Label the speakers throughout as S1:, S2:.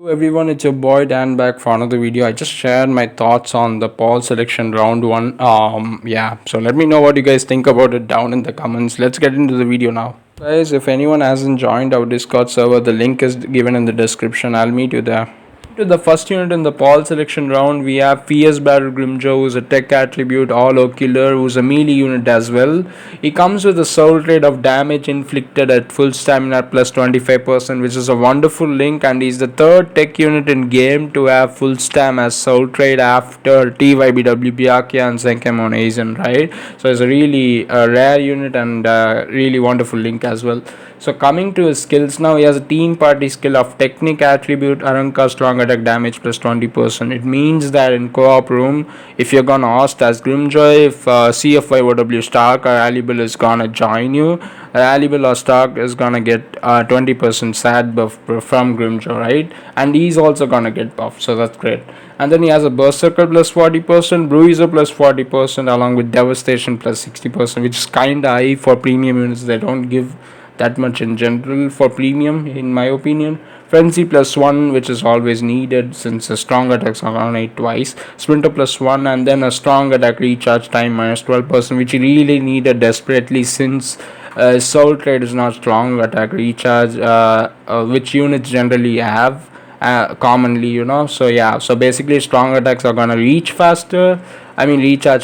S1: Everyone, it's your boy Dan back for another video. I just shared my thoughts on the poll selection round one. So let me know what you guys think about it down in the comments. Let's get into the video now. Guys, if anyone hasn't joined our Discord server, the link is given in the description. I'll meet you there. To the first unit in the Paul selection round, we have Fierce Battle Grimjo, who's a tech attribute, all killer, who's a melee unit as well. He comes with a soul trade of damage inflicted at full stamina plus 25%, which is a wonderful link, and he's the third tech unit in game to have full stam as soul trade after TYBW Byakuya and Senkemon Aizen, right? So it's a really rare unit and really wonderful link as well. So coming to his skills now, he has a team party skill of technique attribute Aranka strong attack damage plus 20%. It means that in co-op room, if you're gonna ask as Grimjoy, if CFYOW Stark or Alibel is gonna join you, Alibel or Stark is gonna get 20% sad buff from Grimjoy, right? And he's also gonna get buff, so that's great. And then he has a Berserker plus 40%, Bruiser plus 40%, along with Devastation plus 60%, which is kinda high for premium units. They don't give that much in general for premium, in my opinion. Frenzy plus 1, which is always needed since a strong attacks are on it twice. Sprinter plus 1, and then a strong attack recharge time minus 12%, which he really needed desperately since soul trade is not strong attack recharge, which units generally have commonly, so basically strong attacks are gonna recharge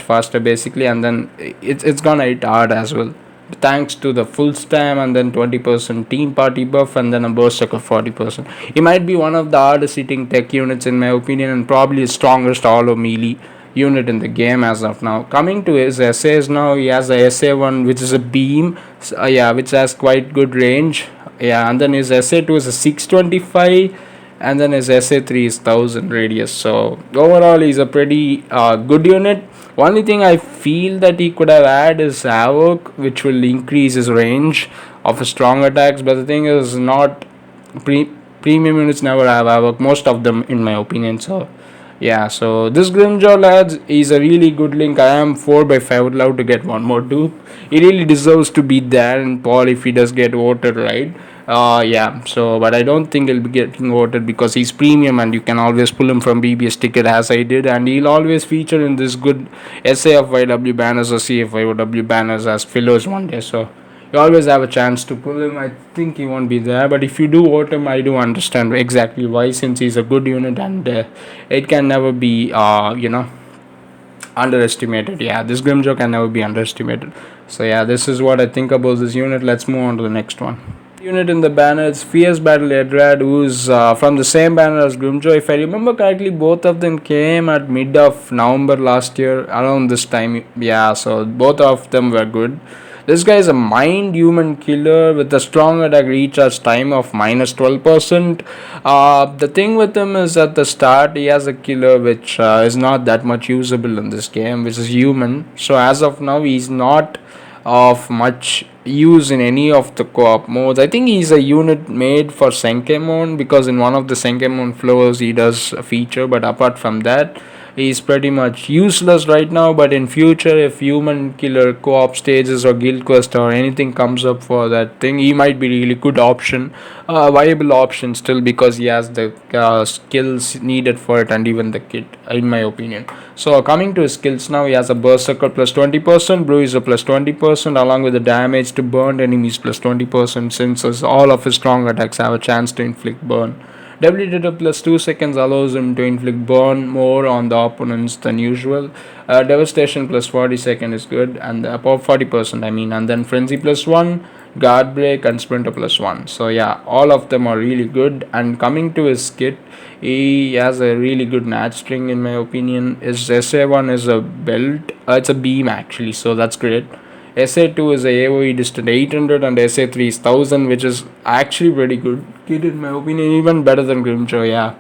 S1: faster basically, and then it's gonna hit hard as well, thanks to the full stam and then 20% team party buff and then a berserker 40%. He might be one of the hardest hitting tech units in my opinion, and probably the strongest all melee unit in the game as of now. Coming to his essays now, he has a SA1 which is a beam, which has quite good range, and then his SA2 is a 625, and then his SA3 is 1000 radius. So overall he's a pretty good unit. Only thing I feel that he could have had is Havoc, which will increase his range of his strong attacks, but the thing is not premium units never have Havoc, most of them in my opinion. So this Grimjaw lads is a really good link. I am 4/5, would love to get one more dupe. He really deserves to be there in Paul if he does get voted, right? But I don't think he'll be getting voted because he's premium and you can always pull him from BBS ticket as I did, and he'll always feature in this good SAFYW banners or CFYW banners as fillers one day, so you always have a chance to pull him. I think he won't be there, but if you do vote him, I do understand exactly why, since he's a good unit and it can never be underestimated. This Grimjaw can never be underestimated. So this is what I think about this unit. Let's move on to the next one. Unit in the banner is Fierce Battle Edrad, who's from the same banner as Grimjaw. If I remember correctly, both of them came at mid of November last year, around this time. So both of them were good. This guy is a mind human killer with a strong attack recharge time of minus 12%. The thing with him is at the start he has a killer which is not that much usable in this game, which is human. So as of now he's not of much use in any of the co-op modes. I think he's a unit made for Senkemon because in one of the Senkemon floors he does a feature, but apart from that he's pretty much useless right now. But in future, if human killer co-op stages or guild quest or anything comes up for that thing, he might be really good option, viable option still, because he has the skills needed for it and even the kit, in my opinion. So coming to his skills now, he has a berserker plus 20%, bruiser plus 20%, along with the damage to burned enemies plus 20%, since all of his strong attacks have a chance to inflict burn. Debilitator plus 2 seconds allows him to inflict burn more on the opponents than usual. Devastation plus 40 seconds is good, and about 40% and then Frenzy plus 1, Guard Break, and Sprinter plus 1. So all of them are really good. And coming to his kit, he has a really good Natch string in my opinion. His SA1 is a belt, it's a beam actually, so that's great. SA2 is a AoE distant 800 and SA3 is 1000, which is actually pretty good kit in my opinion, even better than Grimjaw,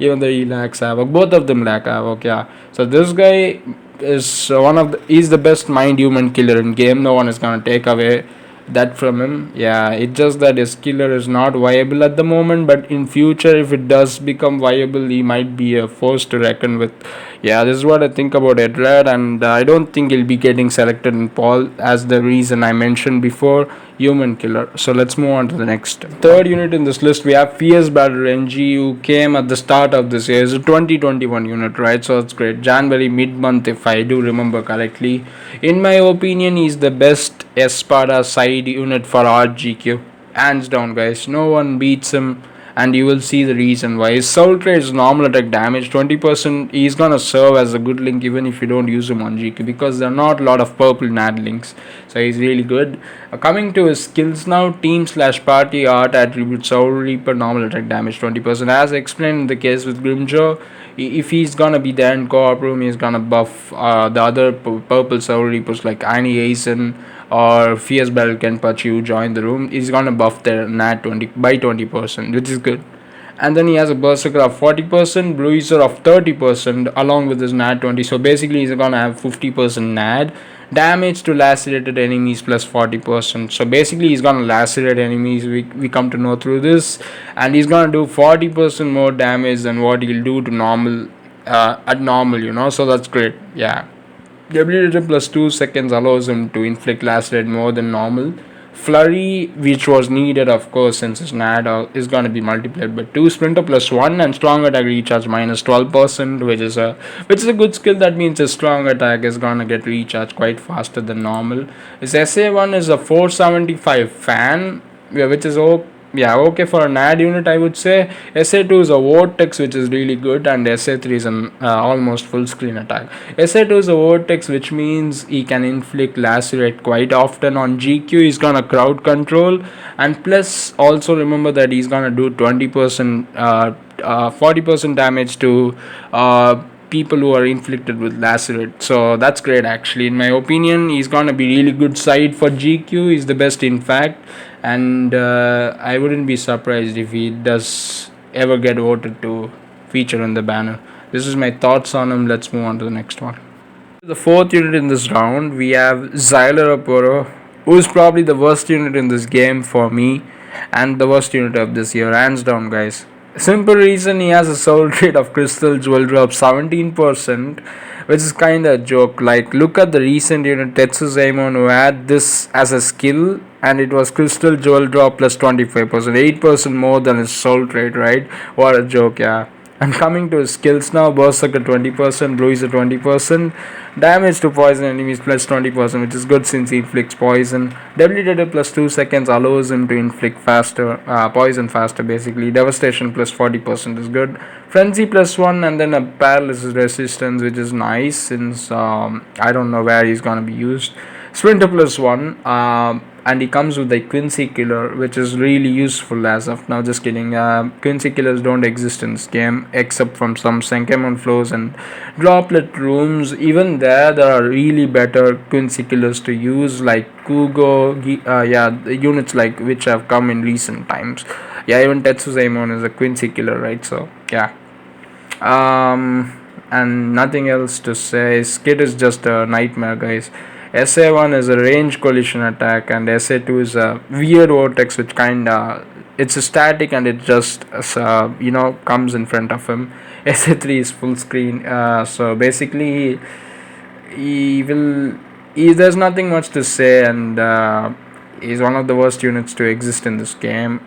S1: even though he lacks Havoc. Both of them lack Havoc, So this guy is he's the best mind human killer in game. No one is gonna take away that from him. It's just that his killer is not viable at the moment, but in future if it does become viable, he might be a force to reckon with. This is what I think about Edrad, and I don't think he'll be getting selected in Paul, as the reason I mentioned before. human killer. So let's move on to the next. Third unit in this list, we have Fierce Battle NG, who came at the start of this year. It's a 2021 unit, right? So it's great. January mid-month, if I do remember correctly. In my opinion, he's the best Espada side unit for RGQ. Hands down, guys. No one beats him, and you will see the reason why. His soul trade is normal attack damage 20%. He's gonna serve as a good link even if you don't use him on GQ, because there are not a lot of purple NAD links, so he's really good. Coming to his skills now, team slash party art attribute soul reaper normal attack damage 20%. As explained in the case with Grimjaw, if he's gonna be there in co-op room, he's gonna buff the other purple soul reapers like Annie Aizen or Fierce Battle Kenpachi who join the room. He's gonna buff their nat 20 by 20%, which is good. And then he has a Berserker of 40%, Bruiser of 30% along with his nat 20. So basically he's gonna have 50% nat damage to lacerated enemies plus 40%. So basically he's gonna lacerate enemies, we come to know through this, and he's gonna do 40% more damage than what he'll do to normal at normal, so that's great. Yeah, WD plus 2 seconds allows him to inflict lacerate more than normal. Flurry, which was needed of course since his NAD is going to be multiplied by 2. Sprinter plus 1 and strong attack recharge minus 12%, which is a good skill. That means his strong attack is going to get recharged quite faster than normal. His SA1 is a 475 fan, which is okay for a NAD unit, I would say. SA2 is a Vortex, which is really good, and SA3 is an almost full screen attack. SA2 is a Vortex, which means he can inflict lacerate quite often on GQ. He's gonna crowd control, and plus also remember that he's gonna do 20%, 40% damage to people who are inflicted with lacerate. So that's great actually. In my opinion, he's gonna be really good side for GQ. He's the best in fact, and I wouldn't be surprised if he does ever get voted to feature in the banner. This is my thoughts on him. Let's move on to the next one. The fourth unit in this round, we have Zeiler Opporo, who is probably the worst unit in this game for me, and the worst unit of this year, hands down, guys. Simple reason, he has a soul trait of crystal jewel drop 17%, which is kinda a joke. Like, look at the recent unit Tetsu Zaemon who had this as a skill, and it was crystal jewel drop plus 25%, 8% more than his soul trait, right? What a joke, yeah. And coming to his skills now, Berserker 20%, Bruiser 20%, damage to poison enemies plus 20%, which is good since he inflicts poison. Debilitated plus 2 seconds allows him to inflict poison faster basically. Devastation plus 40% is good. Frenzy plus 1, and then a paralysis resistance, which is nice since I don't know where he's gonna be used. Sprinter plus 1, and he comes with the Quincy Killer, which is really useful as of now. Just kidding. Quincy Killers don't exist in this game except from some Senkemon floors and droplet rooms. Even there are really better Quincy Killers to use, like Kugo, the units like which have come in recent times. Yeah, even Tetsu Zaemon is a Quincy Killer, right? So yeah. And nothing else to say. Skid is just a nightmare, guys. SA1 is a range collision attack, and SA2 is a weird vortex, which it's a static and it just comes in front of him. SA3 is full screen, so basically there's nothing much to say, and he's one of the worst units to exist in this game.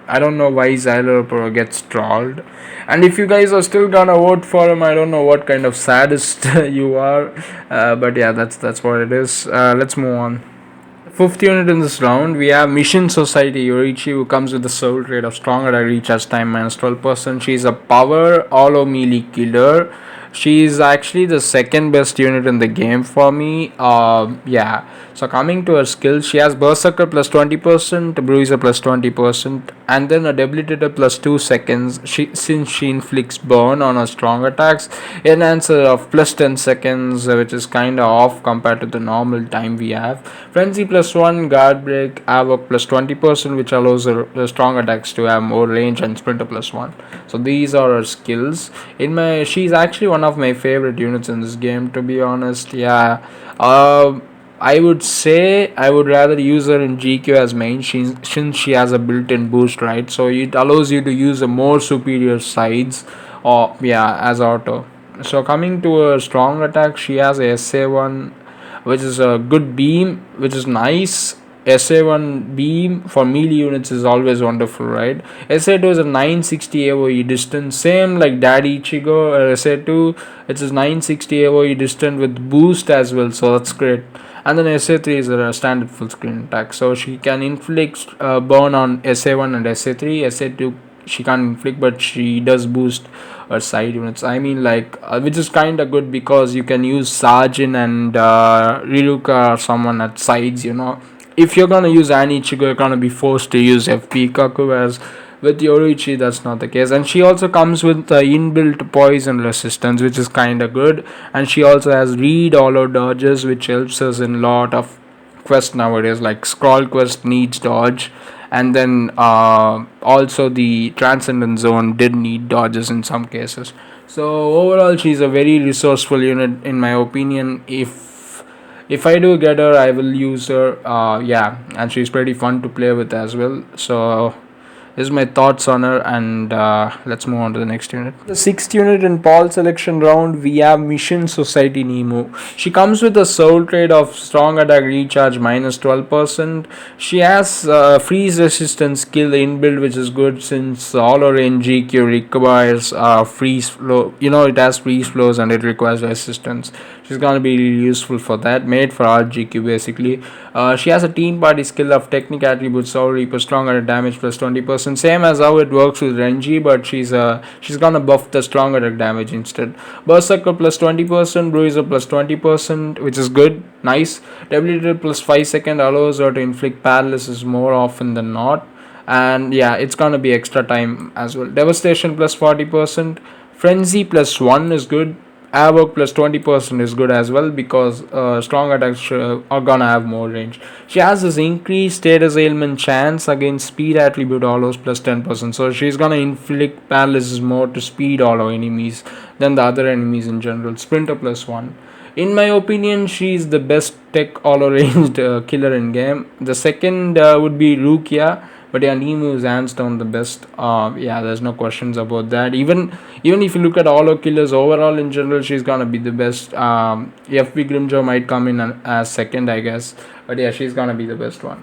S1: I don't know why Zeiler Opporo gets trolled. And if you guys are still gonna vote for him, I don't know what kind of sadist you are. But yeah, that's what it is. Let's move on. Fifth unit in this round, we have Mission Society Yorichi, who comes with the soul trait of strong attack recharge time minus 12%. She's a power all melee killer. She's actually the second best unit in the game for me. So coming to her skills, she has Berserker plus 20%, Bruiser plus 20%, and then a Debilitator plus 2 seconds. Since she inflicts burn on her strong attacks, enhancer of plus 10 seconds, which is kinda off compared to the normal time we have. Frenzy plus 1, Guard Break, Havoc plus 20%, which allows her strong attacks to have more range, and Sprinter plus 1. So these are her skills. She's actually one of my favorite units in this game, to be honest. Yeah. I would say I would rather use her in GQ as main since she has a built-in boost, right? So it allows you to use a more superior sides as auto. So coming to her strong attack, she has a SA1, which is a good beam, which is nice. SA1 beam for melee units is always wonderful, right? SA2 is a 960 AoE distance, same like Daddy Ichigo. SA2, it's a 960 AoE distant with boost as well, so that's great. And then SA3 is a standard full screen attack, so she can inflict burn on SA1 and SA3. SA2 she can't inflict, but she does boost her side units. I mean, like, which is kind of good because you can use Sajin and Riruka or someone at sides, you know. If you're gonna use Annie Ichigo, you're gonna be forced to use FP Kaku, whereas with Yoruichi, that's not the case. And she also comes with inbuilt poison resistance, which is kind of good. And she also has read hollow dodges, which helps us in a lot of quests nowadays. Like Scroll Quest needs dodge, and then also the Transcendent Zone did need dodges in some cases. So overall, she's a very resourceful unit in my opinion. If I do get her, I will use her. Yeah, and she's pretty fun to play with as well. So this is my thoughts on her, and let's move on to the next unit. The sixth unit in Paul selection round, we have Mission Society Nemo. She comes with a soul trade of strong attack recharge minus 12%. She has freeze resistance skill inbuilt, which is good since all her NGQ requires freeze flow. You know, it has freeze flows and it requires resistance. She's gonna be really useful for that. Made for RGQ basically. She has a team party skill of technique attributes Soul Reaper stronger damage plus 20%. Same as how it works with Renji, but she's gonna buff the stronger attack damage instead. Berserker plus 20%, Bruiser plus 20%, which is good, nice. Debilitator plus 5 seconds allows her to inflict paralysis more often than not. And yeah, it's gonna be extra time as well. Devastation plus 40%, Frenzy plus 1 is good. Havoc plus 20% is good as well because strong attacks are gonna have more range. She has this increased status ailment chance against speed attribute hollows plus 10%. So she's gonna inflict paralysis more to speed hollow enemies than the other enemies in general. Sprinter plus 1. In my opinion, she's the best tech all ranged killer in game. The second would be Rukia, but yeah, Nemu is hands down the best. Yeah, there's no questions about that. Even if you look at all her killers overall in general, she's gonna be the best. FP Grimjaw might come in as second, I guess, but yeah, she's gonna be the best one.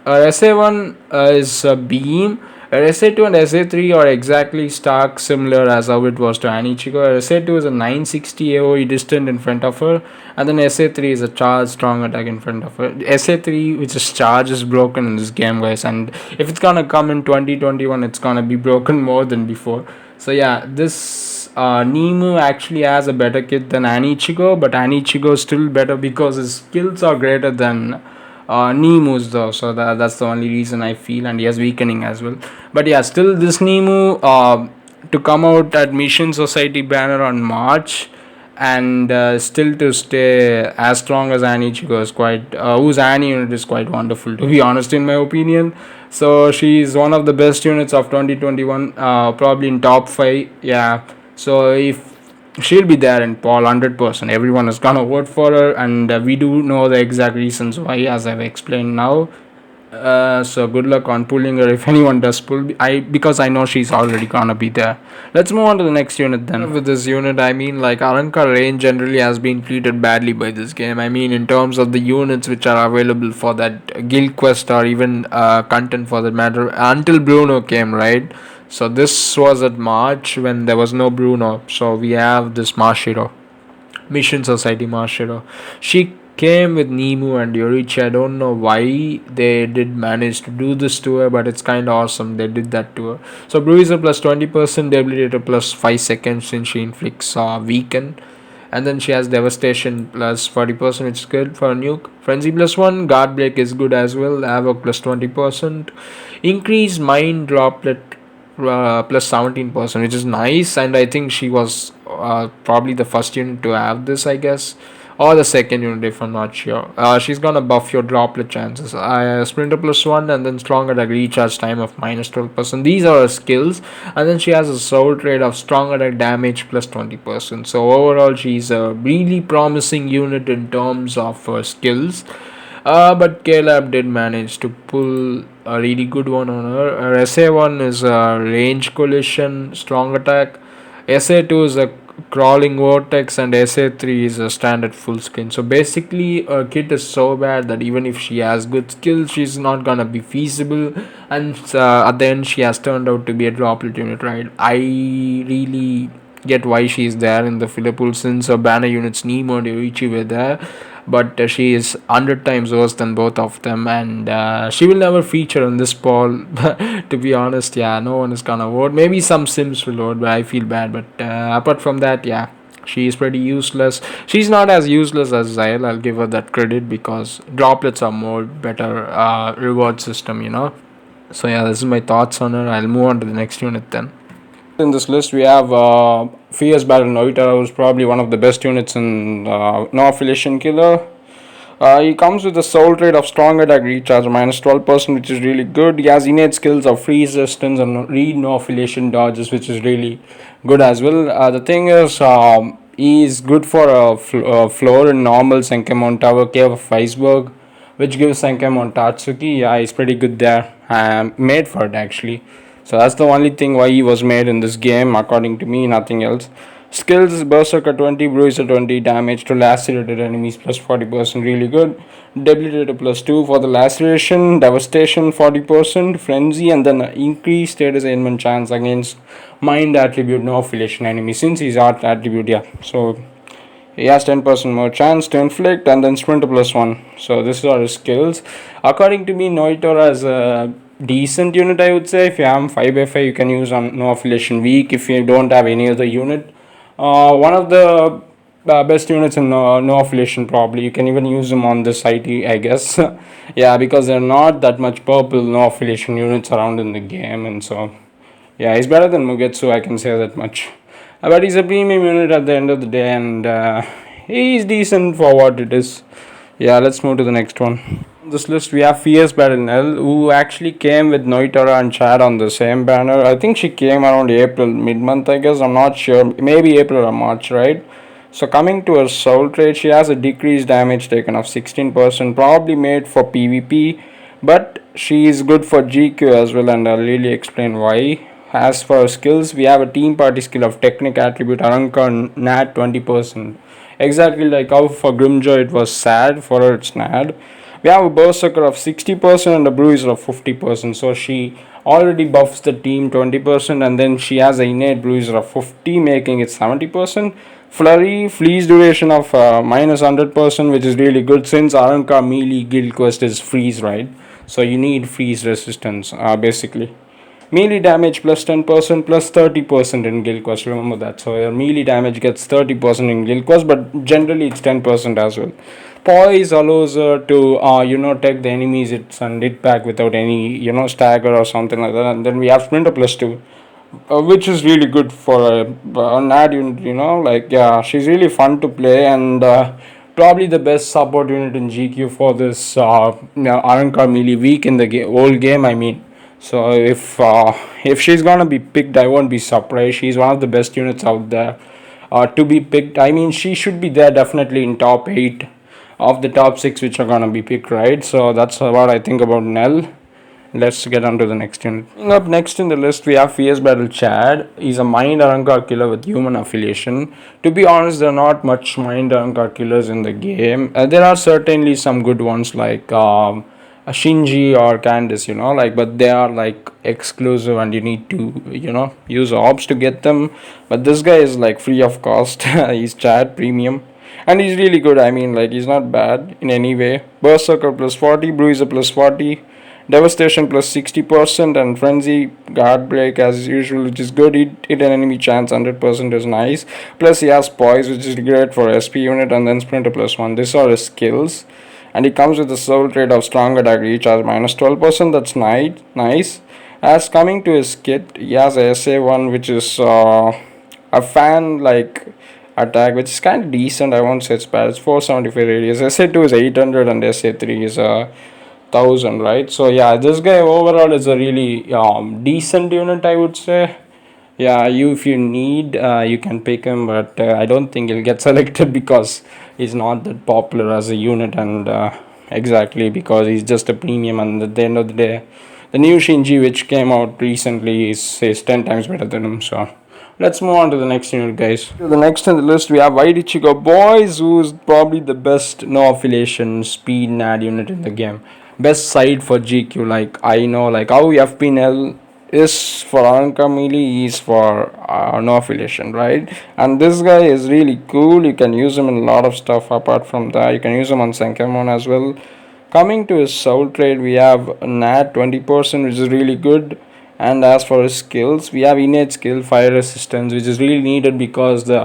S1: SA1 is a beam. SA2 and SA3 are exactly stark similar as how it was to Anichigo. SA2 is a 960 AoE distant in front of her, and then SA3 is a charge strong attack in front of her. SA3, which is charge, is broken in this game, guys, and if it's gonna come in 2021, it's gonna be broken more than before. So yeah, this Nemu actually has a better kit than Anichigo, but Anichigo is still better because his skills are greater than Nemu's though, so that's the only reason I feel, and he has weakening as well. But yeah, still this Nemu to come out at Mission Society banner on March and still to stay as strong as Anichigo is quite whose Annie unit is quite wonderful, to be honest, in my opinion. So she's one of the best units of 2021, probably in top 5. Yeah, so if she'll be there in Paul 100%. Everyone is gonna vote for her, and we do know the exact reasons why, as I've explained now. So good luck on pulling her if anyone does pull. Because I know she's already gonna be there. Let's move on to the next unit then. With this unit, I mean, like, Aranka Rain generally has been treated badly by this game. I mean, in terms of the units which are available for that guild quest or even content for that matter, until Bruno came, right? So this was at March when there was no Bruno. So we have this Mashiro, Mission Society Mashiro. She came with Nemu and Yorichi. I don't know why they did manage to do this to her, but it's kind of awesome they did that to her. So Bruiser plus 20%, Debilitator plus 5 seconds since she inflicts weaken. And then she has Devastation plus 40%, which is good for a nuke. Frenzy plus 1, Guard Break is good as well. Havoc plus 20%. Increase Mind Droplet plus 17%, which is nice, and I think she was probably the first unit to have this, I guess, or the second unit if I'm not sure. She's gonna buff your droplet chances. Sprinter plus 1, and then strong attack recharge time of minus 12%. These are her skills, and then she has a soul trade of strong attack damage plus 20%. So overall, she's a really promising unit in terms of her skills. But Caleb did manage to pull a really good one on her. Her SA1 is a range collision, strong attack. SA2 is a Crawling Vortex, and SA3 is a standard full screen. So basically, her kit is so bad that even if she has good skills, she's not gonna be feasible. And at the end, she has turned out to be a droplet unit, right? I really get why she's there in the filler pool, since her banner units Nemo and Yoichi were there, but she is 100 times worse than both of them, and she will never feature in this poll. To be honest, yeah, no one is gonna vote. Maybe some sims will vote, but I feel bad. But apart from that, yeah, she is pretty useless. She's not as useless as Zeiler, I'll give her that credit, because droplets are more better reward system. So yeah, this is my thoughts on her. I'll move on to the next unit then. In this list, we have Fierce Battle Noita, who's probably one of the best units in No Affiliation Killer. He comes with a soul trait of strong attack recharge minus 12%, which is really good. He has innate skills of freeze resistance and read no affiliation dodges, which is really good as well. The thing is, he is good for a floor in normal Senkemon Tower Cave of Iceberg, which gives Senkemon Tatsuki. Yeah, he's pretty good there. Made for it actually. So that's the only thing why he was made in this game, according to me, nothing else. Skills Berserker 20, Bruiser 20, damage to lacerated enemies plus 40%, really good. Debilitator plus 2 for the laceration, devastation 40%, frenzy, and then increased status ailment chance against mind attribute, no affiliation enemy, since he's art attribute, yeah. So he has 10% more chance to inflict, and then sprinter plus 1. So this are his skills. According to me, Noitora is a decent unit, I would say. If you have 5x5, you can use on no affiliation week. If you don't have any other unit, one of the best units in no affiliation, probably. You can even use them on this IT, I guess. Yeah, because there are not that much purple no affiliation units around in the game, and so yeah, he's better than Mugetsu, I can say that much. But he's a premium unit at the end of the day, and he's decent for what it is. Yeah, let's move to the next one. On this list, we have Fierce Battle Nell, who actually came with Noitara and Chad on the same banner. I think she came around April, mid-month, I guess. I'm not sure. Maybe April or March, right? So coming to her soul trait, she has a decreased damage taken of 16%, probably made for PvP, but she is good for GQ as well, and I'll really explain why. As for our skills, we have a team party skill of technic attribute Aranka Nat 20%. Exactly like how for Grimjaw it was sad, for her it's Nad. We have a berserker of 60% and a bruiser of 50%. So she already buffs the team 20%, and then she has an innate bruiser of 50, making it 70%. Flurry, fleece duration of minus 100%, which is really good since Aranka melee guild quest is freeze, right? So you need freeze resistance basically. Melee damage plus 10% plus 30% in guild quest, remember that. So your melee damage gets 30% in guild quest, but generally it's 10% as well. Poise allows her to take the enemies and hit back without any stagger or something like that. And then we have sprinter plus 2, which is really good for an ad unit. Like, yeah, she's really fun to play, and probably the best support unit in GQ for this Aranka melee week in the whole game, I mean. So if she's gonna be picked, I won't be surprised. She's one of the best units out there to be picked. I mean, she should be there definitely in top 8 of the top 6 which are gonna be picked, right? So that's what I think about Nell. Let's get on to the next unit. Up next in the list, we have Fierce Battle Chad. He's a Mind Aranka killer with human affiliation. To be honest, there are not much Mind Aranka killers in the game. There are certainly some good ones like a Shinji or Candice, but they are like exclusive, and you need to, use orbs to get them. But this guy is like free of cost. He's Chad Premium, and he's really good. I mean, like, he's not bad in any way. Berserker plus 40, Bruiser plus 40, Devastation plus 60%, and Frenzy Guard Break as usual, which is good. Hit an enemy chance 100% is nice. Plus he has Poise, which is great for SP unit, and then Sprinter plus 1. These are his skills. And he comes with a soul trait of strong attack recharge minus 12%. That's nice. As coming to his kit, he has a SA1, which is a fan like attack, which is kind of decent. I won't say it's bad. It's 475 radius. SA2 is 800, and SA3 is 1000, right? So yeah, this guy overall is a really decent unit, I would say. Yeah, if you need, you can pick him, but I don't think he'll get selected because he's not that popular as a unit, and exactly because he's just a premium, and at the end of the day, The new Shinji, which came out recently, is 10 times better than him. So let's move on to the next unit, guys. To the next on the list, we have White Ichigo Boys, who's probably the best no affiliation speed NAD unit in the game. Best side for GQ. Like, I know, like how FPNL is for Aranka Melee is for no affiliation, right? And this guy is really cool. You can use him in a lot of stuff. Apart from that, you can use him on Senkemon as well. Coming to his soul trade, we have Nat 20%, which is really good. And as for his skills, we have innate skill, fire resistance, which is really needed because the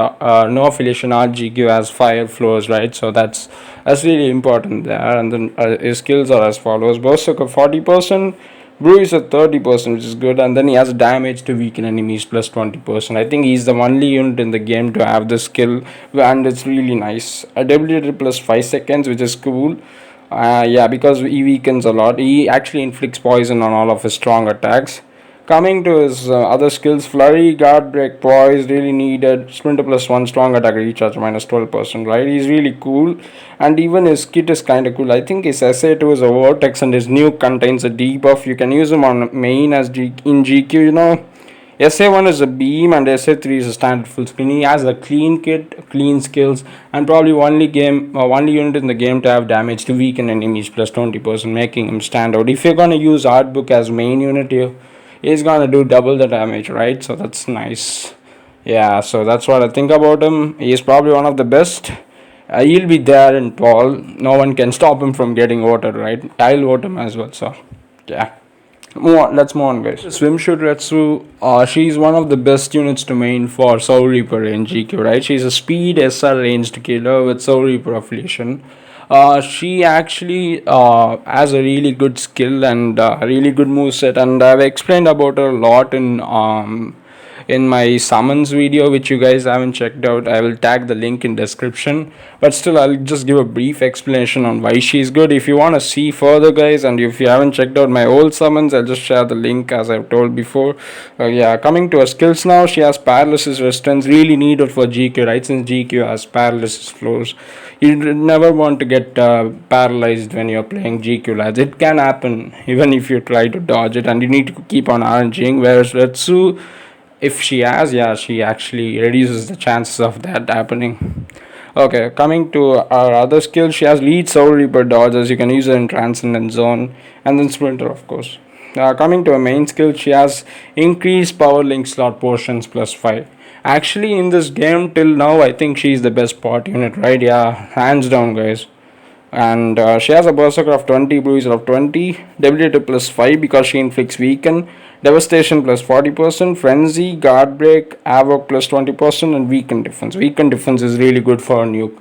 S1: no affiliation RGQ has fire flows, right? So that's really important there. And then his skills are as follows: Berserker 40%, Brew is at 30%, which is good, and then he has damage to weaken enemies plus 20%. I think he's the only unit in the game to have this skill, and it's really nice. Ability plus 5 seconds, which is cool. Yeah, because he weakens a lot. He actually inflicts poison on all of his strong attacks. Coming to his other skills, Flurry, Guard Break, Poise, really needed. Sprinter plus 1, strong attack recharge minus 12%, right? He's really cool. And even his kit is kind of cool. I think his SA2 is a Vortex and his nuke contains a debuff. You can use him on main as in GQ, you know. SA1 is a beam and SA3 is a standard full screen. He has a clean kit, clean skills, and probably only unit in the game to have damage to weaken enemies plus 20%, making him stand out. If you're gonna use Artbook as main unit here, he's gonna do double the damage, right? So that's nice. Yeah, so that's what I think about him. He's probably one of the best. He'll be there in tall. No one can stop him from getting voted, right? I'll vote him as well. So yeah. Let's move on, guys. Swimsuit Retsu, she's one of the best units to main for Soul Reaper in GQ, right? She's a speed SR ranged killer with Soul Reaper affiliation. She actually has a really good skill and a really good moveset, and I've explained about her a lot in my summons video, which you guys haven't checked out. I will tag the link in description, but still I'll just give a brief explanation on why she's good. If you want to see further, guys, and if you haven't checked out my old summons, I'll just share the link as I've told before. Yeah, coming to her skills now, she has paralysis resistance, really needed for GQ, right? Since GQ has paralysis flows, you never want to get paralyzed when you're playing GQ, lads. It can happen even if you try to dodge it, and you need to keep on RNGing. Whereas Retsu, if she has, yeah, she actually reduces the chances of that happening. Okay, coming to our other skill, she has lead Soul Reaper dodges. You can use it in Transcendent Zone, and then Sprinter, of course. Coming to her main skill, she has increased power link slot portions plus 5. Actually, in this game till now, I think she's the best pot unit, right? Yeah, hands down, guys. And she has a Berserker of 20, Bruiser of 20, Debility plus 5 because she inflicts weaken, Devastation plus 40%, Frenzy, Guard Break, Havoc plus 20%, and Weaken Defense. Weaken Defense is really good for a nuke.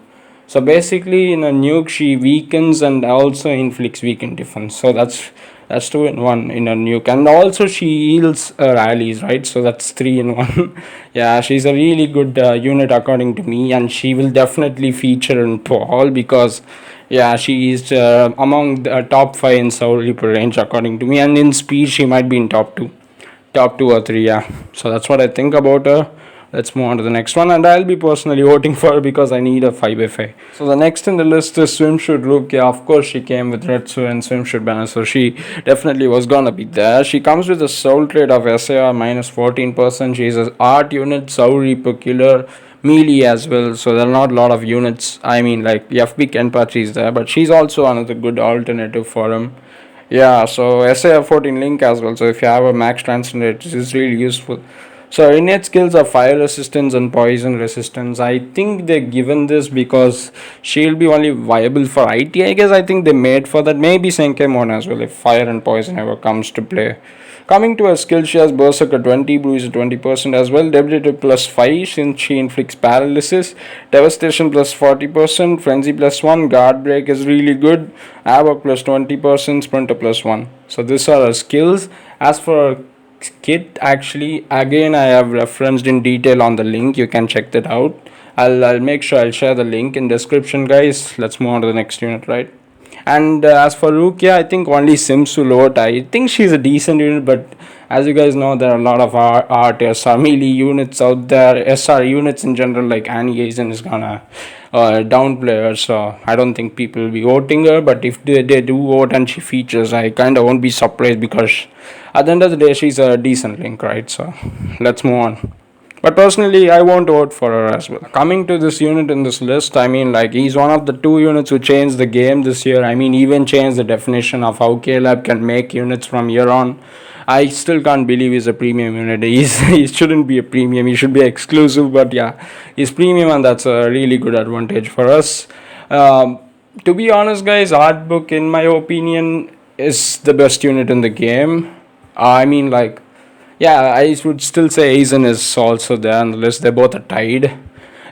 S1: So basically, in a nuke, she weakens and also inflicts Weaken Defense. So that's 2 in 1 in a nuke. And also she heals her allies, right? So that's 3 in 1. Yeah, she's a really good unit according to me, and she will definitely feature in Paul because yeah, she is among the top 5 in Soul Reaper range according to me, and in speed she might be in top 2 or 3. Yeah, so that's what I think about her. Let's move on to the next one, and I'll be personally voting for her because I need a 5x5. So the next in the list is Swimsuit Rook. Yeah, of course she came with Retsu and Swimsuit banner, so she definitely was gonna be there. She comes with a soul trade of SAR minus 14%. She's an art unit, Soul Reaper killer, melee as well, so there are not a lot of units. I mean, like FB Kenpachi is there, but she's also another good alternative for him. Yeah, so SAR 14 link as well, so if you have a max transcendent, it is really useful. So innate skills are fire resistance and poison resistance. I think they're given this because she'll be only viable for IT. I guess I think they made for that. Maybe Senkemon as well if fire and poison ever comes to play. Coming to her skill, she has Berserker 20, Bruiser 20% as well, Debility plus 5 since she inflicts paralysis, Devastation plus 40%, Frenzy plus 1, Guard Break is really good, Havoc plus 20%, Sprinter plus 1. So these are her skills. As for her kit, actually, again I have referenced in detail on the link, you can check that out. I'll make sure I'll share the link in description, guys. Let's move on to the next unit, right? And as for Rukia, I think only Swimsuit. I think she's a decent unit, but as you guys know, there are a lot of art SR melee units out there. SR units in general, like Annie Aizen is gonna downplay her, so I don't think people will be voting her. But if they do vote and she features, I kind of won't be surprised, because at the end of the day, she's a decent link, right? So let's move on. But personally, I won't vote for her as well. Coming to this unit in this list, I mean, like, he's one of the two units who changed the game this year. I mean, even changed the definition of how KLab can make units from here on. I still can't believe he's a premium unit. He shouldn't be a premium. He should be exclusive. But yeah, he's premium, and that's a really good advantage for us. To be honest, guys, Artbook, in my opinion, is the best unit in the game. I mean, like, yeah, I would still say Aizen is also there on the list. They both are tied.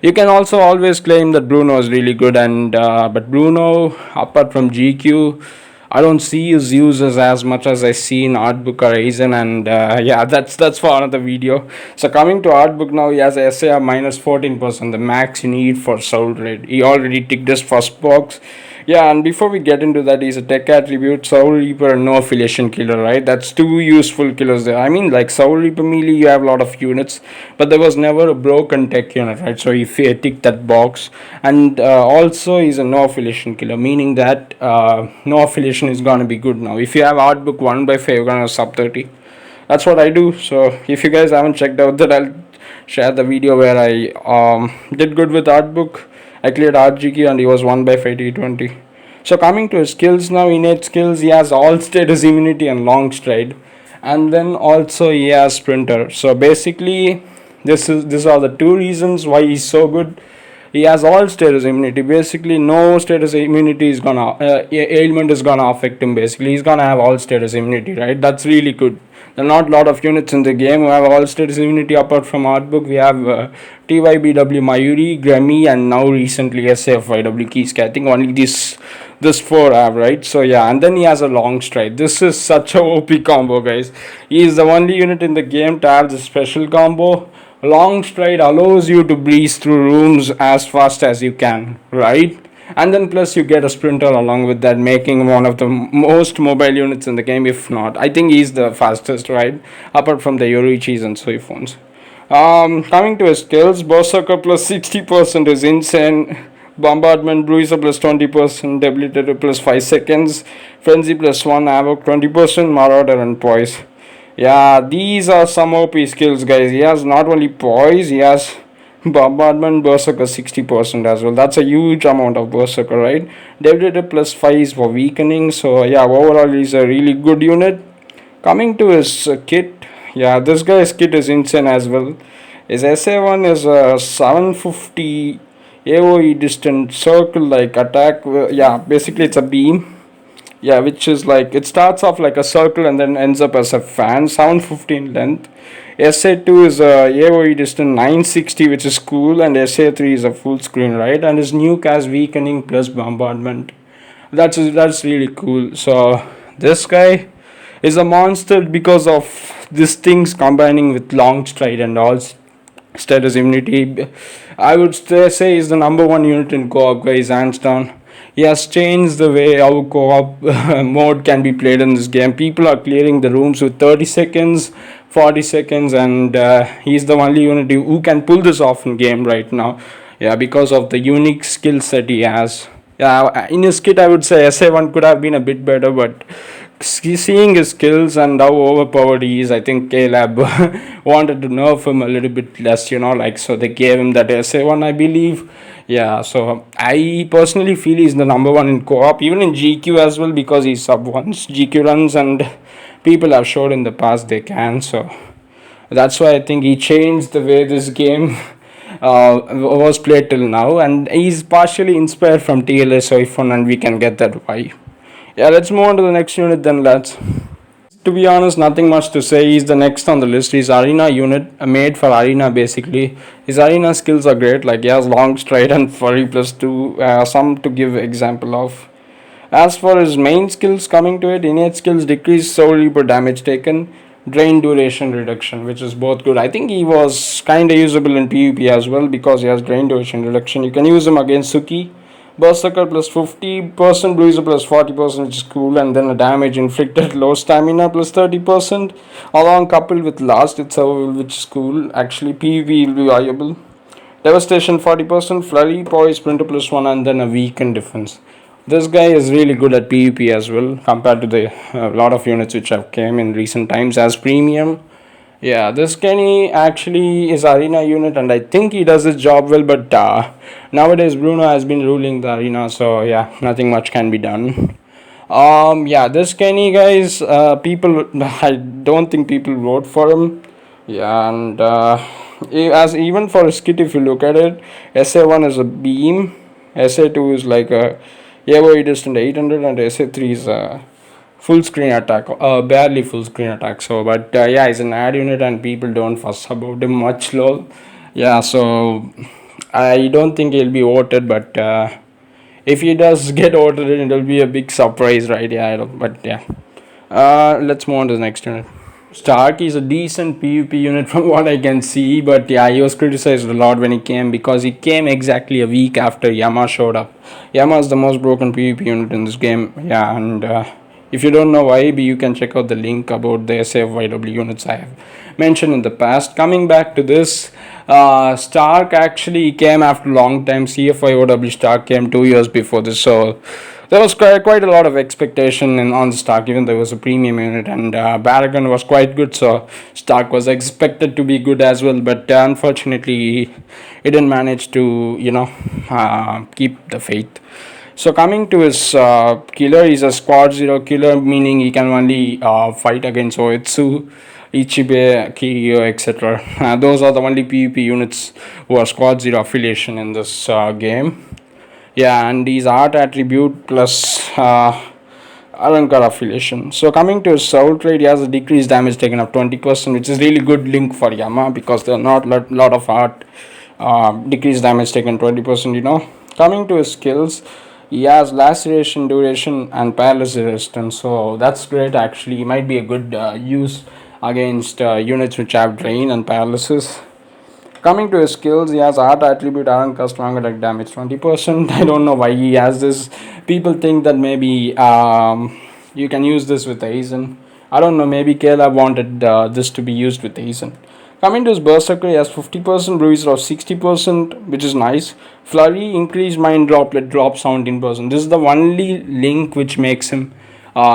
S1: You can also always claim that Bruno is really good, and but Bruno, apart from GQ, I don't see his uses as much as I see in Artbook or Aizen, and yeah, that's for another video. So coming to Artbook now, he has a SAR minus 14%, the max you need for Soul Raid. He already ticked his first box. Yeah, and before we get into that, he's a tech attribute, Soul Reaper, and no affiliation killer, right? That's two useful killers there. I mean, like Soul Reaper melee, you have a lot of units, but there was never a broken tech unit, right? So if you tick that box, and also he's a no affiliation killer, meaning that no affiliation is gonna be good now. If you have Artbook 1/5, you're gonna have sub 30. That's what I do. So if you guys haven't checked out that, I'll share the video where I did good with Artbook. I cleared RGQ and he was 1/5 T20. So coming to his skills now, innate skills, he has all status immunity and long stride, and then also he has sprinter. So basically, these are the two reasons why he's so good. He has all status immunity. Basically, no status immunity is gonna ailment is gonna affect him. Basically, he's gonna have all status immunity, right? That's really good. There are not a lot of units in the game who have all status immunity apart from Artbook. We have TYBW Mayuri, Grammy, and now recently SAFYW Keyska. I think only this four have, right? So yeah, and then he has a long stride. This is such a OP combo, guys. He is the only unit in the game to have the special combo. Long stride allows you to breeze through rooms as fast as you can, right? And then plus you get a sprinter along with that, making him one of the most mobile units in the game, if not. I think he's the fastest, right? Apart from the Yorichis and Suifons. Coming to his skills, Berserker plus 60% is insane. Bombardment, Bruiser plus 20%, Debilitator plus 5 seconds, Frenzy plus 1, Havoc 20%, Marauder and Poise. Yeah, these are some OP skills, guys. He has not only Poise, he has Bombardment, Berserker 60% as well. That's a huge amount of Berserker, right? Debilitator plus 5 is for weakening. So yeah, overall he's a really good unit. Coming to his kit, yeah, this guy's kit is insane as well. His SA1 is a 750 AoE distant circle like attack. Yeah, basically it's a beam. Yeah, which is like, it starts off like a circle and then ends up as a fan, 750 in length. SA2 is a AoE distant 960, which is cool, and SA3 is a full screen, right? And his nuke has weakening plus bombardment. That's really cool. So this guy is a monster because of these things combining with long stride and all status immunity. I would say he's the number one unit in co-op, guys, hands down. He has changed the way how co-op mode can be played in this game. People are clearing the rooms with 30 seconds, 40 seconds, and he's the only unit who can pull this off in game right now. Yeah, because of the unique skill set he has. Yeah, in his kit, I would say SA1 could have been a bit better, but seeing his skills and how overpowered he is, I think KLab wanted to nerf him a little bit less, like, so they gave him that SA1, I believe. Yeah, so I personally feel he's the number one in co-op, even in GQ as well, because he's sub 1's GQ runs, and people have showed in the past they can. So that's why I think he changed the way this game was played till now, and he's partially inspired from TLS iPhone, and we can get that vibe. Yeah, let's move on to the next unit then, lads. To be honest, nothing much to say. He's the next on the list. He's arena unit, made for arena basically. His arena skills are great, like he has long stride and furry plus 2, some to give example of. As for his main skills, coming to it, innate skills decrease Soul Reaper damage taken, drain duration reduction, which is both good. I think he was kinda usable in PvP as well because he has drain duration reduction. You can use him against Suki, Berserker plus 50%, Bruiser plus 40%, which is cool, and then a damage inflicted, low stamina plus 30%, along coupled with last hit survival, which is cool. Actually, PvP will be viable. Devastation 40%, Flurry, Poise, Sprinter plus 1, and then a weakened defense. This guy is really good at PvP as well, compared to the lot of units which have came in recent times as premium. Yeah, this Kenny actually is arena unit, and I think he does his job well. But nowadays Bruno has been ruling the arena, so yeah, nothing much can be done. Yeah, this Kenny guys, people, I don't think people vote for him. Yeah, and as even for a skit, if you look at it, SA1 is a beam, SA2 is like a AOE distant 800, and SA3 is a full screen attack, barely full screen attack. So, but yeah, he's an ad unit, and people don't fuss about him much. Lol. Yeah, so I don't think he'll be voted, but if he does get voted, it'll be a big surprise, right? Yeah, but yeah. Let's move on to the next unit. Stark is a decent PvP unit from what I can see, but yeah, he was criticized a lot when he came because he came exactly a week after Yama showed up. Yama is the most broken PvP unit in this game, yeah, and if you don't know why, you can check out the link about the SAFYW units I have mentioned in the past. Coming back to this, Stark actually came after a long time. CFYOW Stark came 2 years before this, so there was quite a lot of expectation on Stark, even though it was a premium unit, and Barragan was quite good, so Stark was expected to be good as well, but unfortunately he didn't manage to, keep the faith. So coming to his killer, he's a squad 0 killer, meaning he can only fight against Oetsu, Ichibe, Kiryu, etc. Those are the only PvP units who are squad 0 affiliation in this game. Yeah, and his art attribute plus Aranka affiliation. So coming to his soul trade, he has a decreased damage taken of 20%, which is really good link for Yama because there are not lot of art decreased damage taken 20%. Coming to his skills, he has laceration, duration, and paralysis resistance. So that's great actually. He might be a good use against units which have drain and paralysis. Coming to his skills, he has art attribute Aranka strong attack damage 20%. I don't know why he has this. People think that maybe you can use this with Aizen. I don't know, maybe Kayla wanted this to be used with Aizen. Coming to his Berserker, he has 50% Bruiser of 60%, which is nice. Flurry, increased Mind Droplet, drop 17%. This is the only link which makes him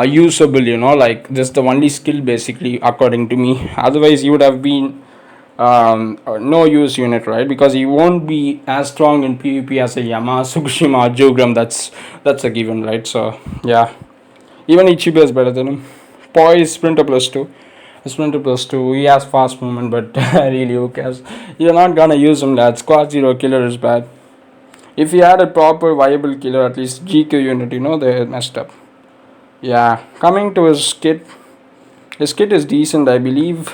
S1: usable, like this is the only skill basically, according to me. Otherwise, he would have been no use unit, right? Because he won't be as strong in PvP as a Yama, Tsukushima, Jugram. That's a given, right? So yeah, even Ichibe is better than him. Poise Sprinter plus 2. Sprinter plus 2. He has fast movement, but really who cares? You're not gonna use him, lad. Squad 0 killer is bad. If he had a proper viable killer, at least GQ unit, they messed up. Yeah, coming to his kit. His kit is decent, I believe.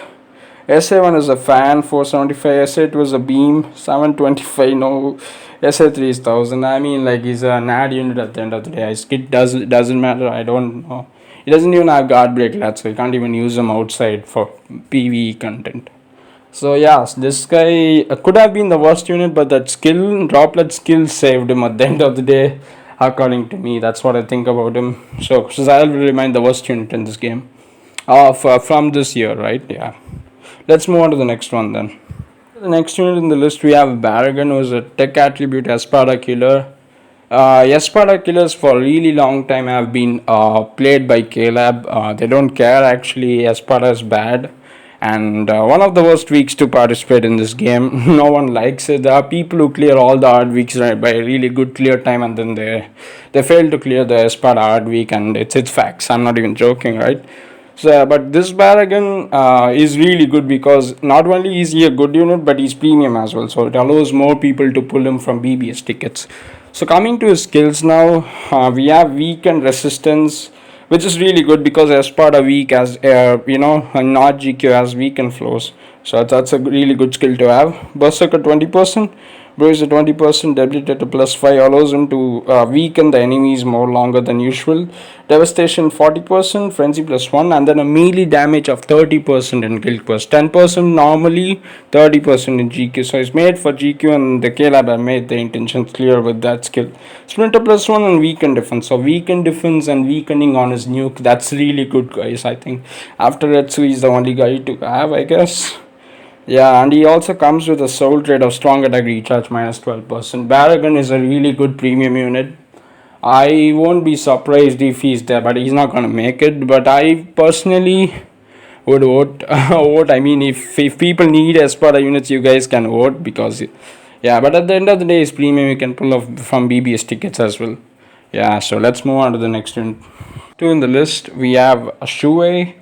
S1: SA1 is a fan, 475. SA2 is a beam, 725. No, SA3 is 1000. I mean, like, he's a NAD unit at the end of the day. His kit doesn't matter. I don't know. He doesn't even have guard break, lads, so you can't even use him outside for PvE content. So yeah, this guy could have been the worst unit, but that droplet skill saved him at the end of the day. According to me, that's what I think about him. So Zeiler will remain the worst unit in this game, from this year, right? Yeah. Let's move on to the next one then. The next unit in the list we have Barragan, who is a tech attribute Espada killer. Espada killers for a really long time have been played by K-Lab. They don't care actually. Espada is bad, and one of the worst weeks to participate in this game. No one likes it. There are people who clear all the hard weeks right, by really good clear time, and then they fail to clear the Espada hard week, and it's facts. I'm not even joking, right? So, but this Barragan is really good because not only is he a good unit, but he's premium as well. So it allows more people to pull him from BBS tickets. So coming to his skills now, we have weakened resistance, which is really good because Espada weak as and not GQ has weakened flows. So that's a really good skill to have. Berserker 20%, Bruiser 20%, Debilitator plus 5 allows him to weaken the enemies more longer than usual. Devastation 40%, Frenzy plus 1, and then a melee damage of 30% in Guild Quest. 10% normally, 30% in GQ. So it's made for GQ, and the KLab have made the intentions clear with that skill. Splinter plus 1 and weaken defense. So weaken defense and weakening on his nuke, that's really good, guys. I think after Retsu, he's the only guy to have, I guess. Yeah, and he also comes with a soul trade of strong attack recharge minus 12%. Barragan is a really good premium unit. I won't be surprised if he's there, but he's not gonna make it. But I personally would vote. Vote. I mean, if people need Espada units, you guys can vote because, yeah. But at the end of the day, it's premium. You can pull off from BBS tickets as well. Yeah. So let's move on to the next one. Two in the list, we have a Shuei.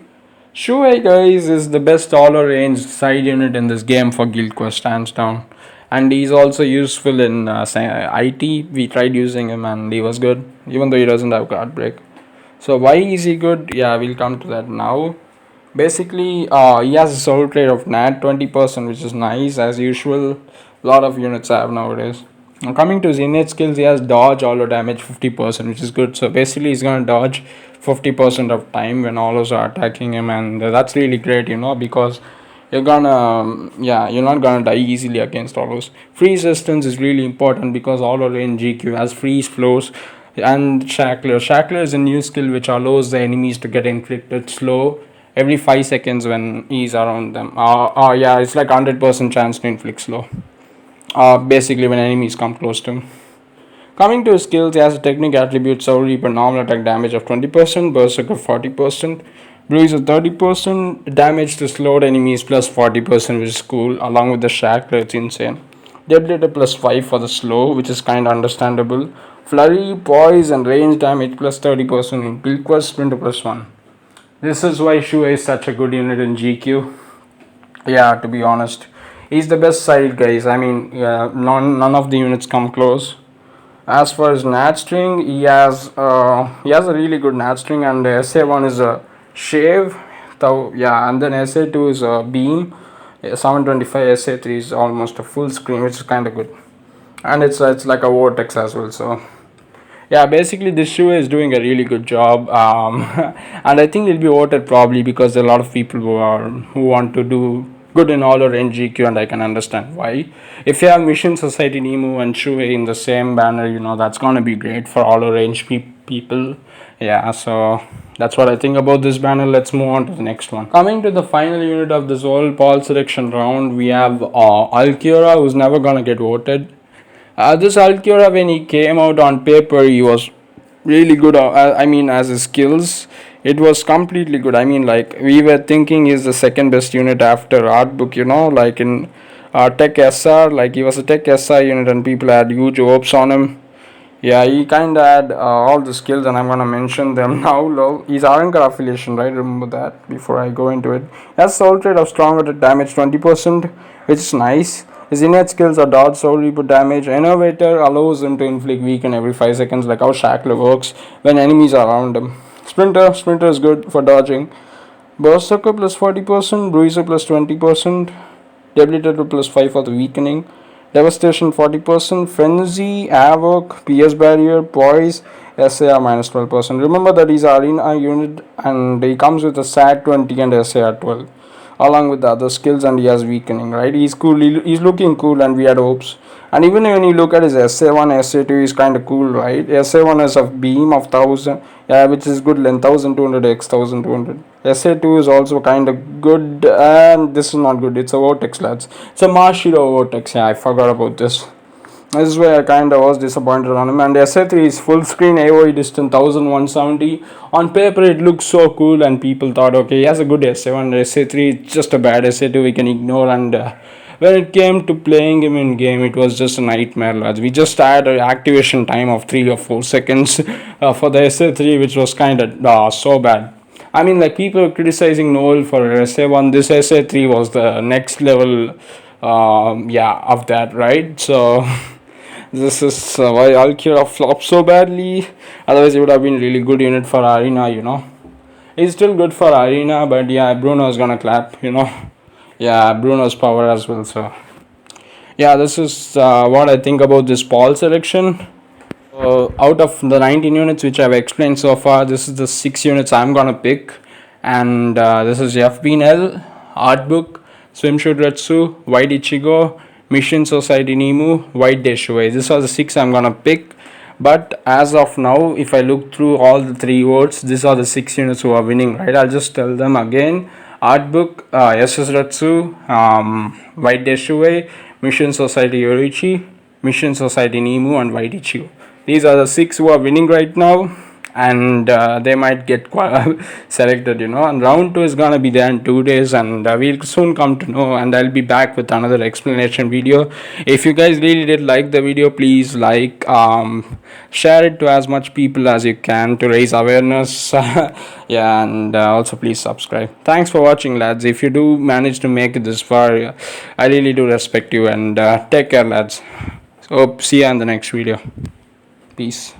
S1: Shuei, guys, is the best all-range side unit in this game for Guild Quest, hands down. And he's also useful in IT. We tried using him and he was good, even though he doesn't have guard break. So why is he good? Yeah, we'll come to that now. Basically, he has a soul trade of nat 20%, which is nice as usual. A lot of units have nowadays. Now coming to his innate skills, he has dodge auto damage 50%, which is good. So basically, he's gonna dodge 50% of time when allos are attacking him, and that's really great, because you're not gonna die easily against allos. Freeze resistance is really important because allo range GQ has freeze flows. And Shackler is a new skill which allows the enemies to get inflicted slow every 5 seconds when he's around them. Yeah, it's like 100% chance to inflict slow. Basically when enemies come close to him. Coming to his skills, he has a technique attribute Soul Reaper normal attack damage of 20%, Berserker 40%, Bruiser 30%, damage to slowed enemies plus 40%, which is cool. Along with the Shackler, it's insane. Debilitator plus 5 for the slow, which is kinda understandable. Flurry, Poise, and range damage plus 30% in Guild Quest, Splinter plus 1. This is why Shuei is such a good unit in GQ. Yeah, to be honest. He's the best side, guys. I mean, none of the units come close. As far as nat string, he has a really good nat string, and SA1 is a shave. So yeah, and then SA2 is a beam. 725 SA3 is almost a full screen, which is kind of good, and it's like a vortex as well. So yeah, basically this shoe is doing a really good job, and I think it'll be voted probably because there are a lot of people who want to do good in all range GQ, and I can understand why. If you have Mission Society Nemu and Shuei in the same banner, that's gonna be great for all range people. Yeah, so that's what I think about this banner. Let's move on to the next one. Coming to the final unit of this whole Paul selection round, we have Alkira, who's never gonna get voted. This Alkira, when he came out on paper, he was really good. I mean, as his skills, it was completely good. I mean, like, we were thinking he's the second best unit after Art Book, like in Tech SR. Like, he was a Tech SR unit and people had huge hopes on him. Yeah, he kind of had all the skills, and I'm gonna mention them now. He's Aranka affiliation, right? Remember that before I go into it. He has soul trade of strong attack damage 20%, which is nice. His innate skills are dodge, soul reaper damage. Innovator allows him to inflict weaken every 5 seconds, like how Shackler works when enemies are around him. Splinter is good for dodging. Berserker plus 40%, Bruiser plus 20%, Debilitator plus 5 for the weakening. Devastation 40%, Frenzy, Havoc, PS Barrier, Poise, SAR minus 12%. Remember that he's Arena unit and he comes with a SAT 20 and SAR 12 along with the other skills, and he has weakening, right? He's cool, he's looking cool, and we had hopes. And even when you look at his SA1, SA2 is kind of cool, right? SA1 is a beam of 1000, yeah, which is good length, 1200 x 1200. SA2 is also kind of good, and this is not good. It's a vortex, lads. It's a Mashiro vortex. Yeah, I forgot about this. This is where I kind of was disappointed on him. And SA3 is full screen AOE distance 1170. On paper, it looks so cool, and people thought, okay, he has a good SA1. SA3 is just a bad SA2 we can ignore. And when it came to playing him in game, it was just a nightmare, lads. We just had an activation time of 3 or 4 seconds for the SA3, which was kind of so bad. I mean, like, people were criticizing Noel for SA1. This SA3 was the next level, of that, right? So this is why Alkira flopped so badly. Otherwise, it would have been really good unit for Arena, He's still good for Arena, but yeah, Bruno's gonna clap, Yeah, Bruno's power as well. So yeah, this is what I think about this Paul selection. Out of the 19 units which I've explained so far, this is the 6 units I'm gonna pick, and this is FBNL, Art Book, Swimsuit Retsu, White Ichigo, Mission Society Nemu, White Deshuei. These are the 6 I'm gonna pick. But as of now, if I look through all the 3 votes, these are the 6 units who are winning, right? I'll just tell them again. Art Book, SS Retsu, White Deshuei, Mission Society Yorichi, Mission Society Nemu, and White Ichigo. These are the 6 who are winning right now, and they might get selected, and round 2 is gonna be there in 2 days, and we'll soon come to know, and I'll be back with another explanation video. If you guys really did like the video, please like, share it to as much people as you can to raise awareness. Yeah, and also please subscribe. Thanks for watching, lads. If you do manage to make it this far, I really do respect you, and take care, lads. So see you in the next video. Peace.